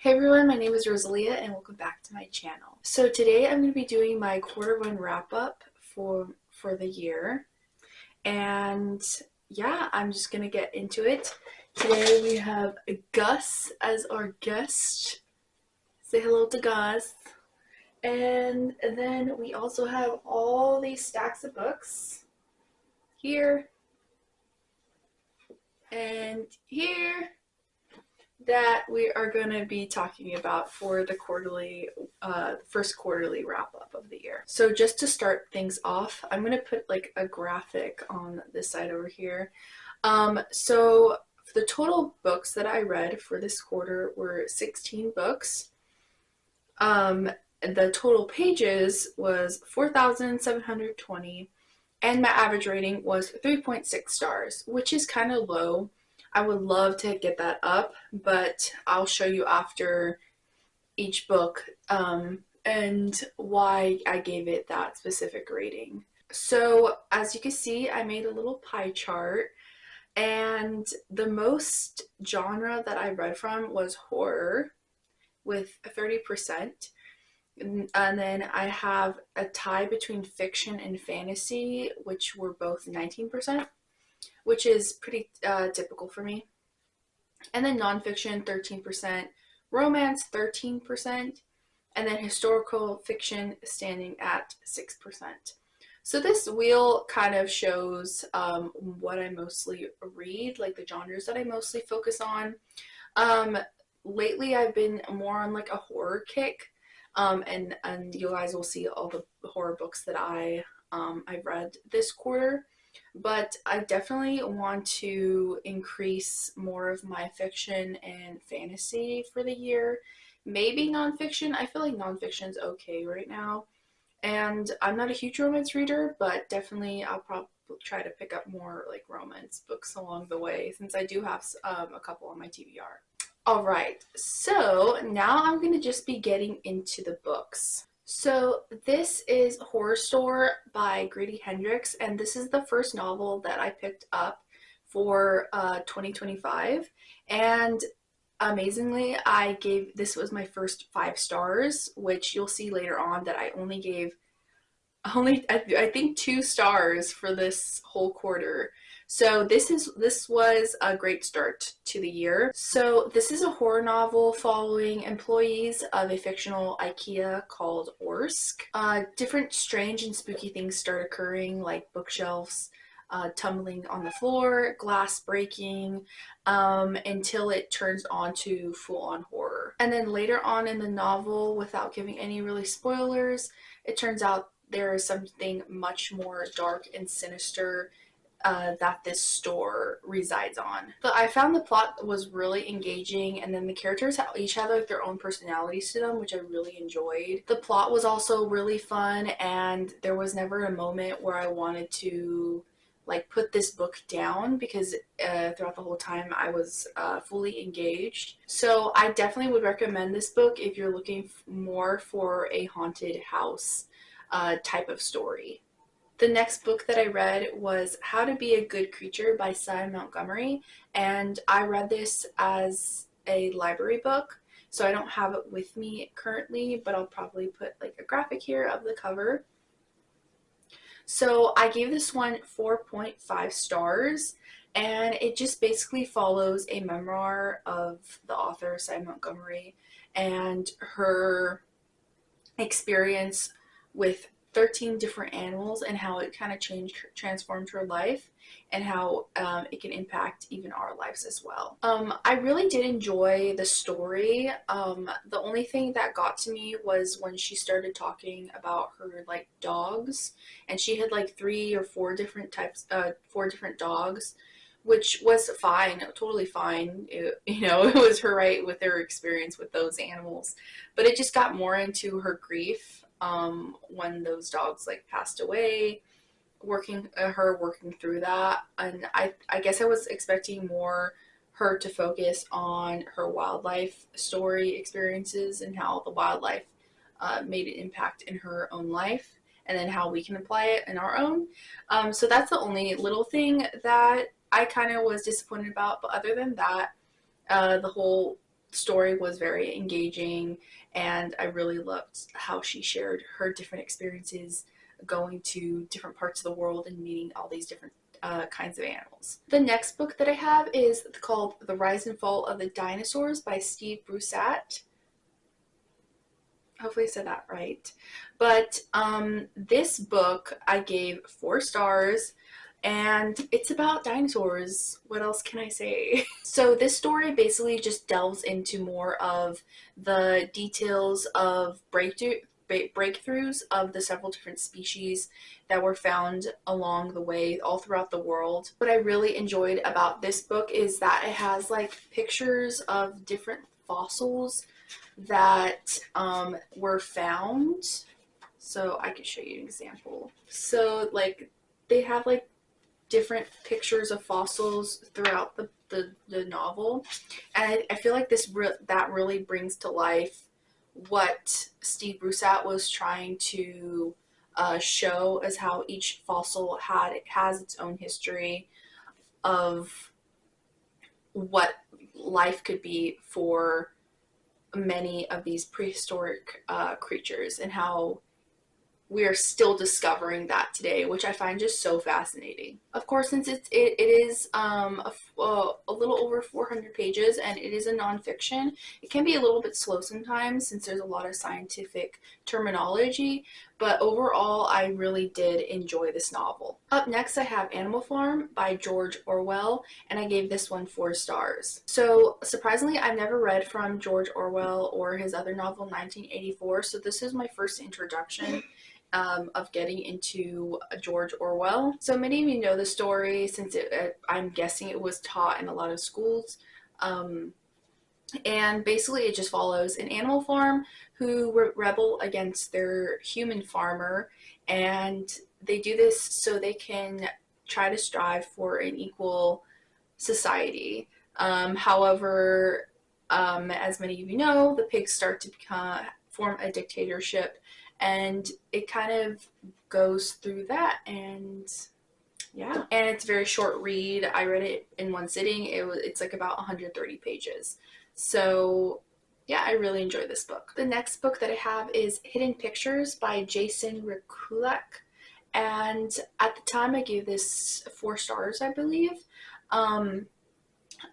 Hey everyone, my name is Rosalia and welcome back to my channel. So today I'm going to be doing my quarter one wrap up for the year. And yeah, I'm just going to get into it. Today we have Gus as our guest. Say hello to Gus. And then we also have all these stacks of books here and here that we are going to be talking about for the first quarterly wrap up of the year. So just to start things off, I'm going to put like a graphic on this side over here. So the total books that I read for this quarter were 16 books. The total pages was 4,720, and my average rating was 3.6 stars, which is kind of low. I would love to get that up, but I'll show you after each book and why I gave it that specific rating. So as you can see, I made a little pie chart, and the most genre that I read from was horror with 30%. And then I have a tie between fiction and fantasy, which were both 19%. Which is pretty typical for me. And then nonfiction, 13%, romance, 13%, and then historical fiction standing at 6%. So this wheel kind of shows what I mostly read, like the genres that I mostly focus on. Lately I've been more on like a horror kick, and you guys will see all the horror books that I've read this quarter. But I definitely want to increase more of my fiction and fantasy for the year. Maybe nonfiction. I feel like nonfiction's okay right now. And I'm not a huge romance reader, but definitely I'll probably try to pick up more like romance books along the way, since I do have a couple on my TBR. Alright, so now I'm going to just be getting into the books. So this is Horror Store by Grady Hendrix, and this is the first novel that I picked up for 2025. And amazingly, this was my first 5 stars, which you'll see later on that I only gave I think 2 stars for this whole quarter. So this was a great start to the year. So this is a horror novel following employees of a fictional IKEA called Orsk. Different strange and spooky things start occurring, like bookshelves tumbling on the floor, glass breaking, until it turns on to full-on horror. And then later on in the novel, without giving any really spoilers, it turns out there is something much more dark and sinister that this store resides on. But I found the plot was really engaging, and then the characters each had like their own personalities to them, which I really enjoyed. The plot was also really fun, and there was never a moment where I wanted to like put this book down, because throughout the whole time I was fully engaged. So I definitely would recommend this book if you're looking more for a haunted house type of story. The next book that I read was How to Be a Good Creature by Cy Montgomery, and I read this as a library book, so I don't have it with me currently, but I'll probably put like a graphic here of the cover. So I gave this one 4.5 stars, and it just basically follows a memoir of the author, Cy Montgomery, and her experience with 13 different animals, and how it kind of transformed her life, and how it can impact even our lives as well. I really did enjoy the story. The only thing that got to me was when she started talking about her like dogs, and she had like 3 or 4 different types, 4 different dogs, which was fine, totally fine. It was her right with her experience with those animals, but it just got more into her grief when those dogs like passed away, her working through that. And I guess I was expecting more her to focus on her wildlife story experiences, and how the wildlife made an impact in her own life, and then how we can apply it in our own. So that's the only little thing that I kind of was disappointed about. But other than that, the whole story was very engaging, and I really loved how she shared her different experiences going to different parts of the world and meeting all these different kinds of animals. The next book that I have is called The Rise and Fall of the Dinosaurs by Steve Brusatte. Hopefully I said that right. But this book I gave 4 stars, and it's about dinosaurs. What else can I say? So this story basically just delves into more of the details of breakthroughs of the several different species that were found along the way all throughout the world. What I really enjoyed about this book is that it has like pictures of different fossils that were found. So I can show you an example. So like they have like different pictures of fossils throughout the novel, and I feel like that really brings to life what Steve Brusatte was trying to show, as how each fossil has its own history of what life could be for many of these prehistoric creatures, and how we are still discovering that today, which I find just so fascinating. Of course, since it is a little over 400 pages and it is a nonfiction, it can be a little bit slow sometimes since there's a lot of scientific terminology, but overall I really did enjoy this novel. Up next I have Animal Farm by George Orwell, and I gave this one 4 stars. So surprisingly, I've never read from George Orwell or his other novel 1984, so this is my first introduction of getting into George Orwell. So many of you know the story since I'm guessing it was taught in a lot of schools. And basically it just follows an animal farm who rebel against their human farmer, and they do this so they can try to strive for an equal society. However, as many of you know, the pigs start to form a dictatorship, and it kind of goes through that, and yeah. And it's a very short read. I read it in one sitting. It's like about 130 pages. So yeah, I really enjoyed this book. The next book that I have is Hidden Pictures by Jason Rekulak, and at the time I gave this 4 stars, I believe.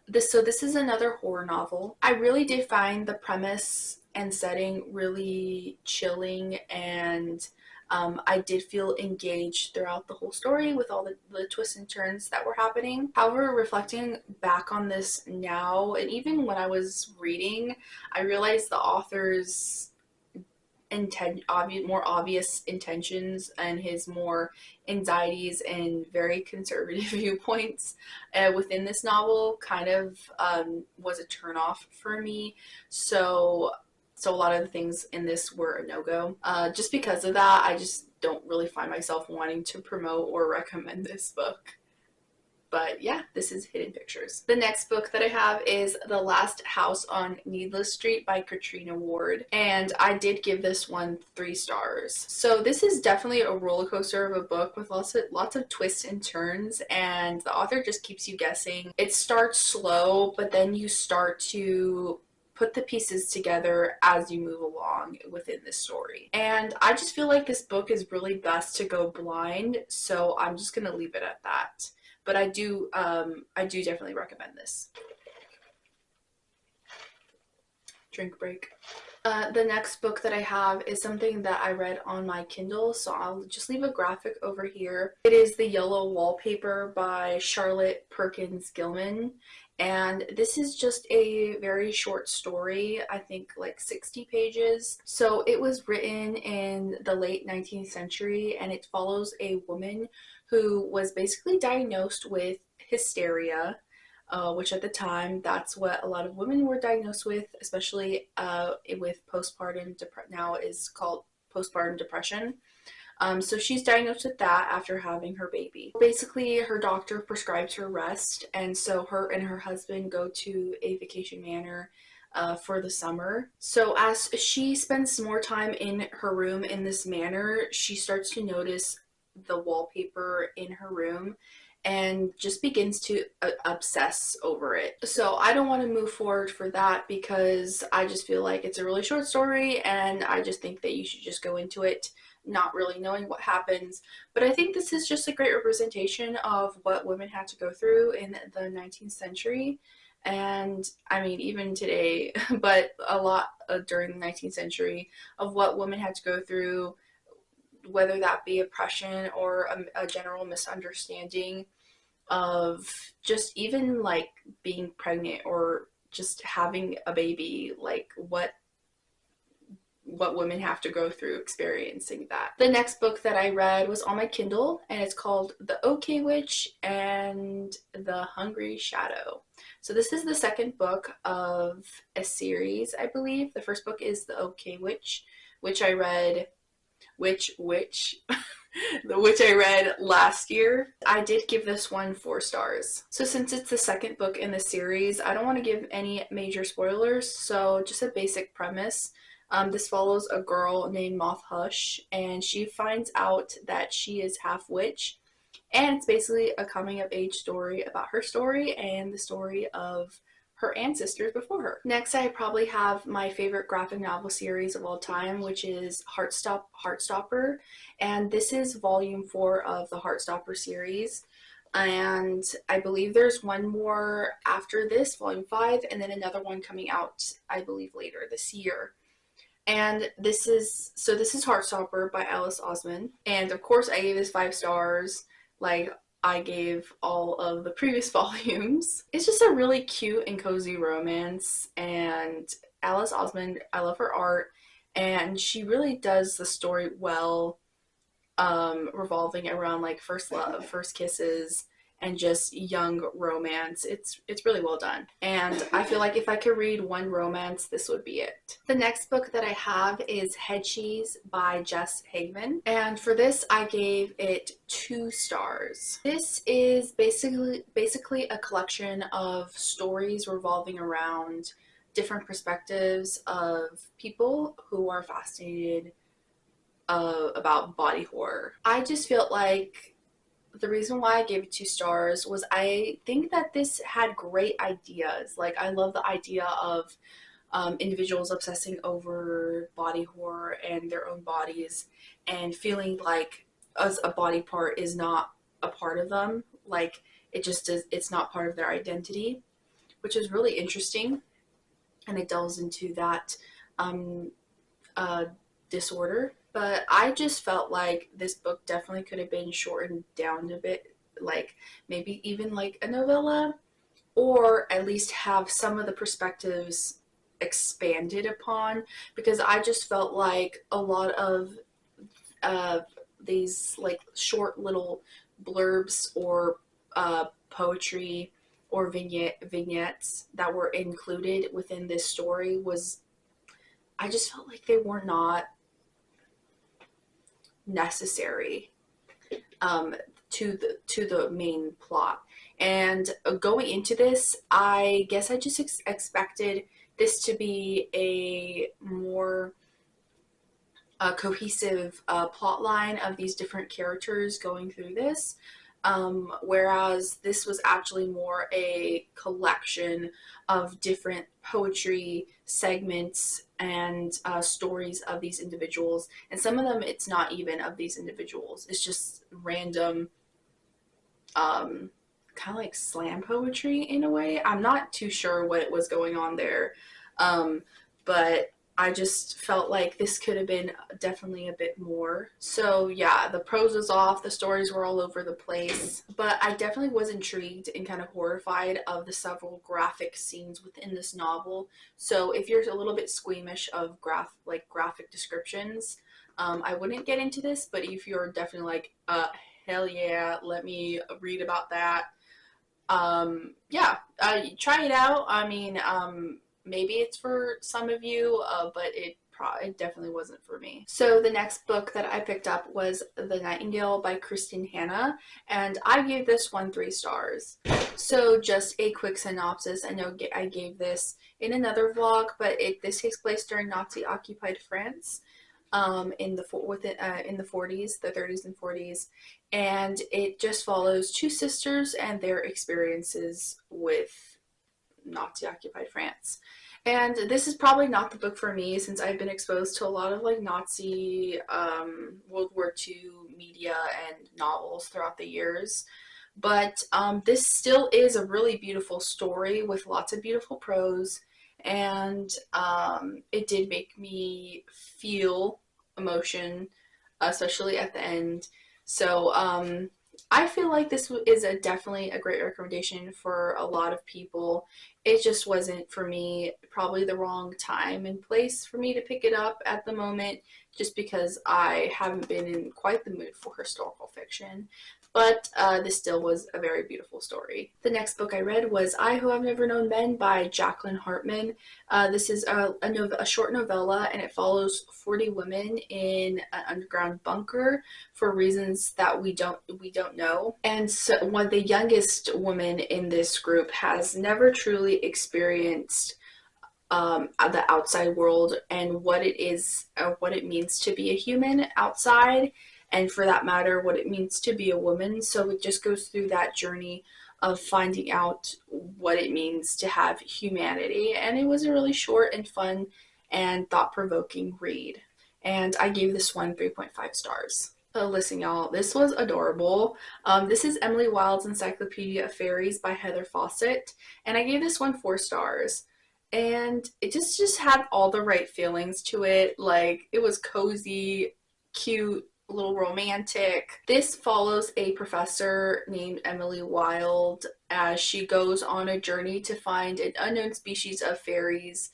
This is another horror novel. I really did find the premise and setting really chilling, and I did feel engaged throughout the whole story with all the twists and turns that were happening. However, reflecting back on this now, and even when I was reading, I realized the author's more obvious intentions and his more anxieties and very conservative viewpoints within this novel kind of was a turnoff for me. So a lot of the things in this were a no-go. Just because of that, I just don't really find myself wanting to promote or recommend this book. But yeah, this is Hidden Pictures. The next book that I have is The Last House on Needless Street by Katrina Ward, and I did give this one 3 stars. So this is definitely a roller coaster of a book with lots of twists and turns, and the author just keeps you guessing. It starts slow, but then you start to put the pieces together as you move along within this story. And I just feel like this book is really best to go blind, so I'm just gonna leave it at that. But I do definitely recommend this. Drink break. The next book that I have is something that I read on my Kindle, so I'll just leave a graphic over here. It is The Yellow Wallpaper by Charlotte Perkins Gilman, and this is just a very short story, I think like 60 pages. So it was written in the late 19th century, and it follows a woman who was basically diagnosed with hysteria, which at the time, that's what a lot of women were diagnosed with, especially with now is called postpartum depression. So she's diagnosed with that after having her baby. Basically, her doctor prescribes her rest, and so her and her husband go to a vacation manor for the summer. So as she spends more time in her room in this manor, she starts to notice the wallpaper in her room, and just begins to obsess over it. So I don't want to move forward for that because I just feel like it's a really short story, and I just think that you should just go into it not really knowing what happens. But I think this is just a great representation of what women had to go through in the 19th century. And I mean, even today, but a lot during the 19th century, of what women had to go through, whether that be oppression or a general misunderstanding of just even like being pregnant or just having a baby, like what women have to go through experiencing that. The next book that I read was on my Kindle, and it's called The OK Witch and the Hungry Shadow. So this is the second book of a series, I believe. The first book is The OK Witch, which I read which I read last year. I did give this one 4 stars. So since it's the second book in the series, I don't want to give any major spoilers, so just a basic premise. This follows a girl named Moth Hush, and she finds out that she is half witch, and it's basically a coming of age story about her story and the story of her ancestors before her. Next, I probably have my favorite graphic novel series of all time, which is Heartstopper, and this is volume 4 of the Heartstopper series. And I believe there's one more after this, volume 5, and then another one coming out, I believe, later this year. And this is Heartstopper by Alice Osman, and of course I gave this 5 stars. Like I gave all of the previous volumes. It's just a really cute and cozy romance, and Alice Osman, I love her art, and she really does the story well, revolving around like first love, first kisses, and just young romance. It's really well done, and I feel like if I could read one romance, this would be it. The next book that I have is Head Cheese by Jess Hageman, and for this I gave it 2 stars. This is basically a collection of stories revolving around different perspectives of people who are fascinated about body horror. I just felt like the reason why I gave it 2 stars was I think that this had great ideas. Like, I love the idea of individuals obsessing over body horror and their own bodies, and feeling like as a body part is not a part of them. Like, it just is, it's not part of their identity, which is really interesting. And it delves into that disorder. But I just felt like this book definitely could have been shortened down a bit, like maybe even like a novella, or at least have some of the perspectives expanded upon, because I just felt like a lot of these like short little blurbs or poetry or vignettes that were included within this story was, I just felt like they were not necessary to the main plot. And going into this, I guess I just expected this to be a more cohesive plot line of these different characters going through this, whereas this was actually more a collection of different poetry segments and stories of these individuals. And some of them, it's not even of these individuals. It's just random, kind of like slam poetry in a way. I'm not too sure what was going on there, but I just felt like this could have been definitely a bit more. So yeah, the prose was off, the stories were all over the place, but I definitely was intrigued and kind of horrified of the several graphic scenes within this novel. So if you're a little bit squeamish of graphic descriptions, I wouldn't get into this, but if you're definitely like, hell yeah, let me read about that, yeah, try it out. I mean, maybe it's for some of you, but it definitely wasn't for me. So the next book that I picked up was The Nightingale by Kristen Hanna, and I gave this one 3 stars. So just a quick synopsis. I know I gave this in another vlog, but this takes place during Nazi-occupied France. in the 40s, the 30s and 40s, and it just follows two sisters and their experiences with Nazi-occupied France. And this is probably not the book for me since I've been exposed to a lot of like Nazi, World War II media and novels throughout the years. But this still is a really beautiful story with lots of beautiful prose, and it did make me feel emotion, especially at the end. So I feel like this is definitely a great recommendation for a lot of people. It just wasn't for me, probably the wrong time and place for me to pick it up at the moment, just because I haven't been in quite the mood for historical fiction. But this still was a very beautiful story. The next book I read was I Who Have Never Known Men by Jacqueline Hartman. This is a short novella, and it follows 40 women in an underground bunker for reasons that we don't know. And so, one the youngest woman in this group has never truly experienced the outside world and what it means to be a human outside, and for that matter, what it means to be a woman. So it just goes through that journey of finding out what it means to have humanity. And it was a really short and fun and thought-provoking read. And I gave this one 3.5 stars. Listen, y'all, this was adorable. This is Emily Wilde's Encyclopedia of Fairies by Heather Fawcett, and I gave this one 4 stars. And it just had all the right feelings to it. Like, it was cozy, cute, a little romantic. This follows a professor named Emily Wilde as she goes on a journey to find an unknown species of fairies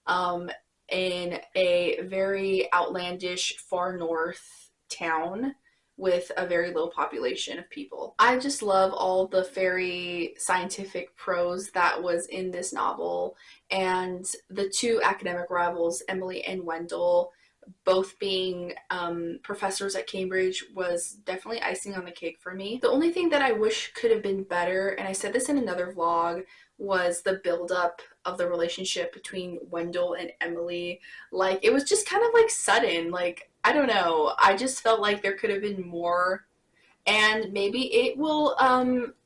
um, in a very outlandish far north town with a very low population of people. I just love all the fairy scientific prose that was in this novel, and the two academic rivals, Emily and Wendell, both being professors at Cambridge, was definitely icing on the cake for me. The only thing that I wish could have been better, and I said this in another vlog, was the buildup of the relationship between Wendell and Emily. Like, it was just kind of like sudden. Like, I don't know. I just felt like there could have been more, and maybe it will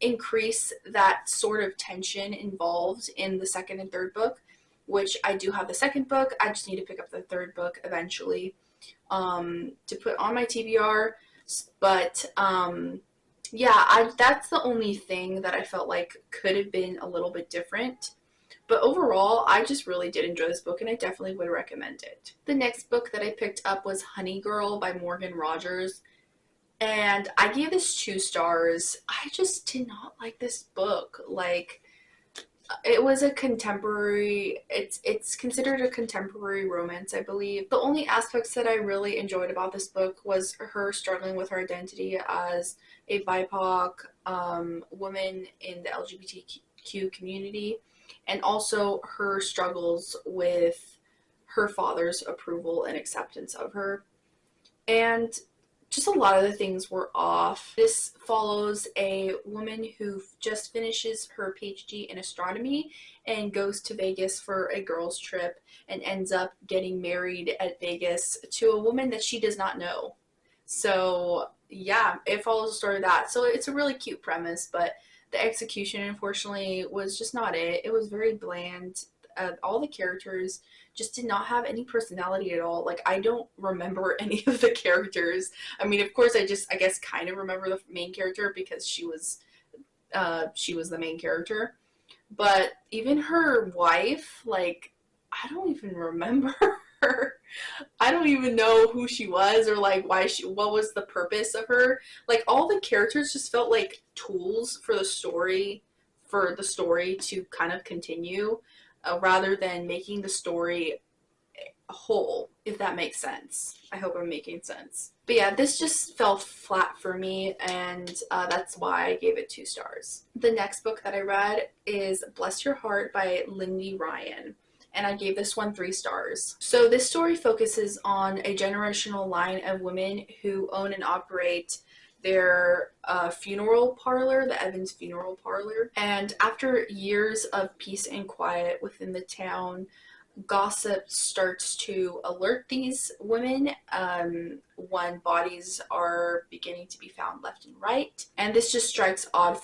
increase that sort of tension involved in the second and third book, which I do have the second book. I just need to pick up the third book eventually to put on my TBR. But yeah, that's the only thing that I felt like could have been a little bit different. But overall, I just really did enjoy this book, and I definitely would recommend it. The next book that I picked up was Honey Girl by Morgan Rogers, and I gave this 2 stars. I just did not like this book. Like, it was a contemporary, it's considered a contemporary romance, I believe. The only aspects that I really enjoyed about this book was her struggling with her identity as a BIPOC woman in the LGBTQ community, and also her struggles with her father's approval and acceptance of her. And just a lot of the things were off. This follows a woman who just finishes her PhD in astronomy and goes to Vegas for a girls' trip and ends up getting married at Vegas to a woman that she does not know. So yeah, it follows the story of that. So it's a really cute premise, but the execution, unfortunately, was just not it. It was very bland. All the characters just did not have any personality at all. Like, I don't remember any of the characters. I mean, of course, I guess kind of remember the main character because she was the main character. But even her wife, like, I don't even remember her. I don't even know who she was, or like what was the purpose of her. Like, all the characters just felt like tools for the story to kind of continue, rather than making the story whole, if that makes sense. I hope I'm making sense. But yeah, this just fell flat for me, and that's why I gave it 2 stars. The next book that I read is Bless Your Heart by Lindy Ryan, and I gave this one 3 stars. So this story focuses on a generational line of women who own and operate their funeral parlor, the Evans Funeral Parlor. And after years of peace and quiet within the town, gossip starts to alert these women when bodies are beginning to be found left and right. And this just strikes odd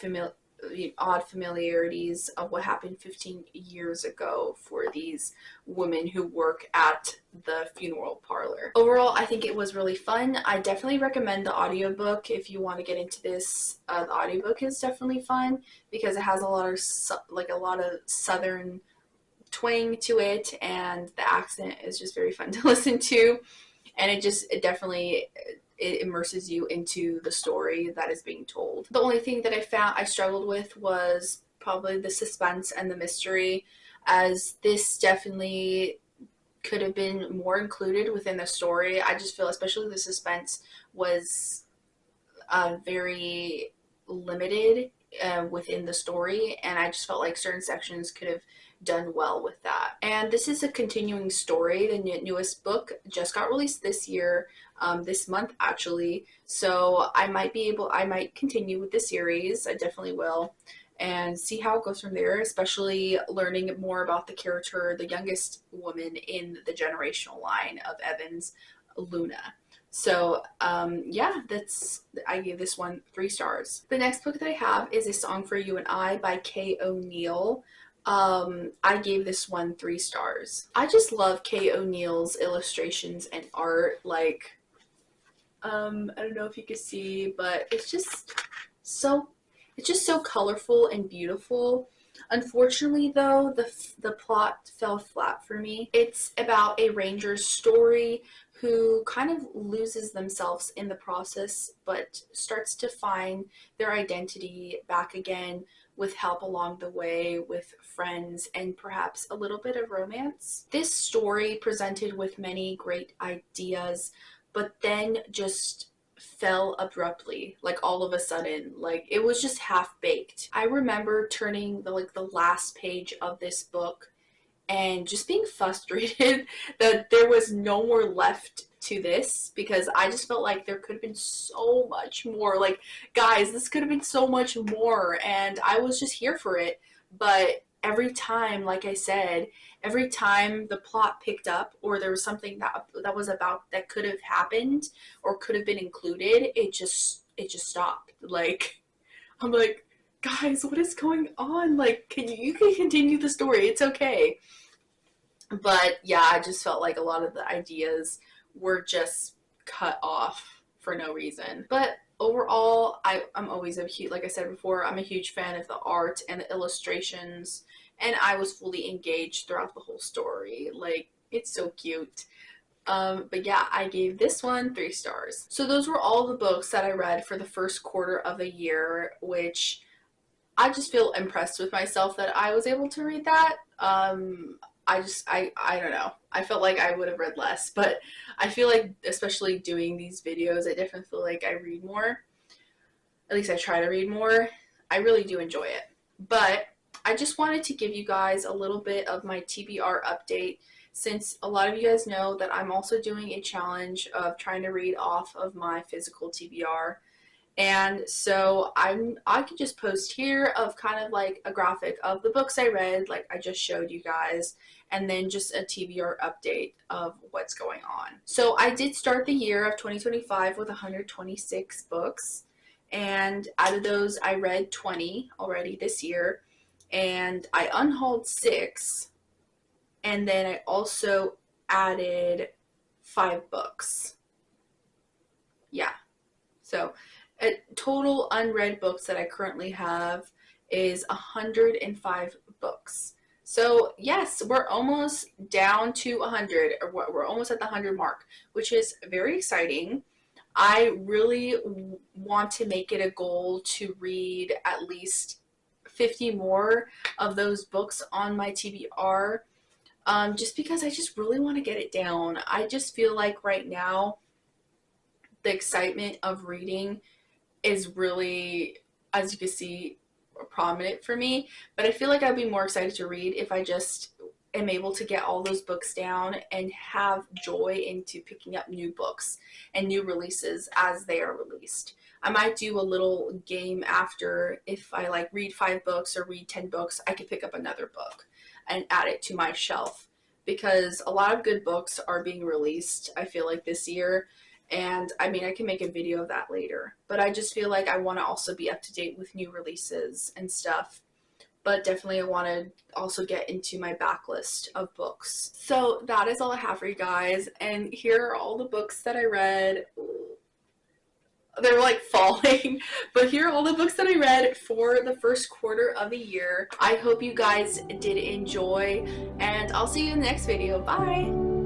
familiarities of what happened 15 years ago for these women who work at the funeral parlor. Overall, I think it was really fun. I definitely recommend the audiobook if you want to get into this. The audiobook is definitely fun because it has a lot of southern twang to it, and the accent is just very fun to listen to, and it definitely it immerses you into the story that is being told. The only thing that I struggled with was probably the suspense and the mystery, as this definitely could have been more included within the story. I just feel especially the suspense was very limited within the story, and I just felt like certain sections could have done well with that. And this is a continuing story. The newest book just got released this year, this month actually. So I might continue with the series. I definitely will, and see how it goes from there, especially learning more about the character, the youngest woman in the generational line of Evans, Luna. So yeah, I gave this one 3 stars. The next book that I have is A Song for You and I by Kay O'Neill. I gave this one 3 stars. I just love Kay O'Neill's illustrations and art. Like, I don't know if you could see, but it's just so colorful and beautiful. Unfortunately, though, the plot fell flat for me. It's about a ranger's story who kind of loses themselves in the process, but starts to find their identity back again with help along the way, with friends, and perhaps a little bit of romance. This story presented with many great ideas, but then just fell abruptly, like all of a sudden. Like, it was just half-baked. I remember turning the last page of this book and just being frustrated that there was no more left to this, because I just felt like there could have been so much more. Like, guys, this could have been so much more, and I was just here for it. But every time, like I said, every time the plot picked up, or there was something that could have happened or could have been included, it just stopped. Like, I'm like, guys, what is going on? Like, you can continue the story, it's okay. But yeah, I just felt like a lot of the ideas were just cut off for no reason. But overall, I'm always like I said before, I'm a huge fan of the art and the illustrations, and I was fully engaged throughout the whole story. Like, it's so cute. But yeah, I gave this one 3 stars. So those were all the books that I read for the first quarter of the year, which I just feel impressed with myself that I was able to read that. I don't know. I felt like I would have read less, but I feel like, especially doing these videos, I definitely feel like I read more. At least I try to read more. I really do enjoy it. But I just wanted to give you guys a little bit of my TBR update, since a lot of you guys know that I'm also doing a challenge of trying to read off of my physical TBR. And so I could just post here of kind of like a graphic of the books I read, like I just showed you guys, and then just a TBR update of what's going on. So I did start the year of 2025 with 126 books, and out of those I read 20 already this year, and I unhauled 6, and then I also added 5 books. Yeah. So total unread books that I currently have is 105 books. So yes, we're almost down to 100, or we're almost at the 100 mark, which is very exciting. I really want to make it a goal to read at least 50 more of those books on my TBR, just because I just really want to get it down. I just feel like right now the excitement of reading is really, as you can see, prominent for me. But I feel like I'd be more excited to read if I just am able to get all those books down and have joy into picking up new books and new releases as they are released. I might do a little game after. If I read 5 books or read 10 books, I could pick up another book and add it to my shelf, because a lot of good books are being released, I feel like, this year. And I mean, I can make a video of that later, but I just feel like I want to also be up to date with new releases and stuff. But definitely I want to also get into my backlist of books. So that is all I have for you guys, and here are all the books that I read. They're like falling, but here are all the books that I read for the first quarter of the year. I hope you guys did enjoy, and I'll see you in the next video. Bye!